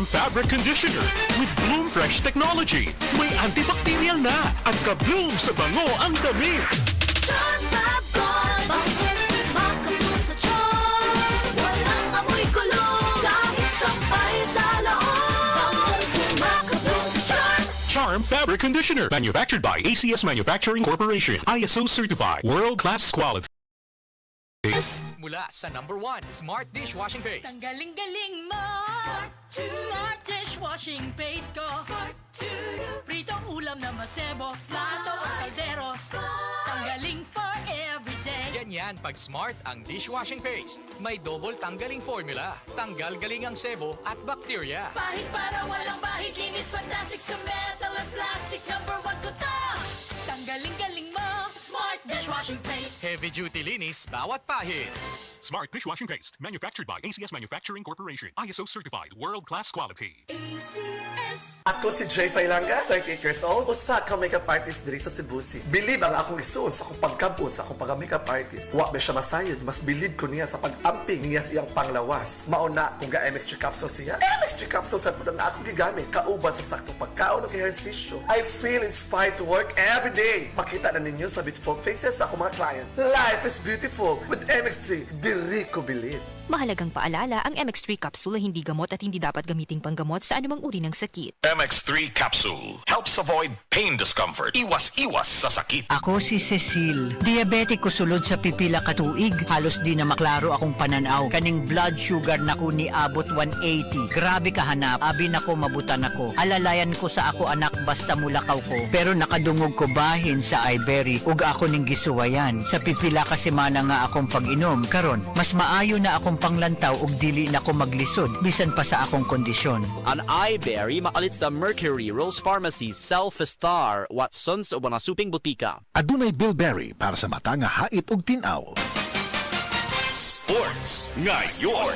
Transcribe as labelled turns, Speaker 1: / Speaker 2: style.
Speaker 1: Charm Fabric Conditioner with Bloom Fresh Technology. May antibacterial na at ka-bloom sa bango ang damit.
Speaker 2: Charm Fab Gone. Bakit makabloom sa charm? Walang amoy kulong kahit sampay sa loob. Makabloom sa charm.
Speaker 1: Charm Fabric Conditioner. Manufactured by ACS Manufacturing Corporation. ISO certified. World-class quality.
Speaker 3: Mula sa #1 Smart Dishwashing Paste.
Speaker 4: Tanggaling-galing mo. Smart dishwashing paste ko. Pritong ulam na masebo, plato at kaldero. Tanggaling for everyday.
Speaker 3: Ganyan pag Smart ang dishwashing paste. May double tanggaling formula. Tanggal galing ang sebo at bacteria.
Speaker 4: Bahid para walang bahid, linis fantastic sa metal at plastic. #1 ko to. Tanggaling-galing mo. Smart dishwashing paste.
Speaker 3: Heavy duty linis bawat pahid.
Speaker 1: Smart Dishwashing Paste. Manufactured by ACS Manufacturing Corporation. ISO certified. World-class quality.
Speaker 2: ACS.
Speaker 5: Ako si Jay Failanga, 38 years old, usa ka makeup artist diri sa Cebu City. Believe ang akong isuon sa akong pagkabot sa akong pagka-makeup artist. Wa ba siya masayod, mas believe ko niya sa pag-amping niya sa iyang panglawas. Mauna kung ga-MX3 capsule siya. MX3 capsule sa po na akong gigamit, kauban sa saktong pagkaon ng ehersisyo. I feel inspired to work every day. Makita na ninyo sa beautiful faces sa akong mga client. Life is beautiful with MX3. Diri ko believe.
Speaker 6: Mahalagang paalala, ang MX3 capsule ay hindi gamot at hindi dapat gamiting panggamot sa anumang uri ng sakit.
Speaker 7: MX3 Capsule helps avoid pain discomfort. Iwas-iwas sa sakit.
Speaker 8: Ako si Cecil. Diabetic ko sulod sa pipila katuig. Halos di na maklaro akong pananaw. Kaning blood sugar na ko ni abot 180. Grabe kahanap. Abi na ko mabutan ako. Alalayan ko sa ako anak basta mulakaw ko. Pero nakadungog ko bahin sa iBerry. Ug ako ning gisuwayan. Sa pipila ka semana nga akong pag-inom. Karon, mas maayo na akong panglantaw ug dili na ko maglisod. Bisan pa sa akong kondisyon.
Speaker 9: An iBerry makalit sa Mercury, Rose Pharmacy, Self-Star, Watsons o mga suping butika.
Speaker 10: Adunay Bilberry para sa mata nga hait ug tinaw.
Speaker 7: Sports ngayon.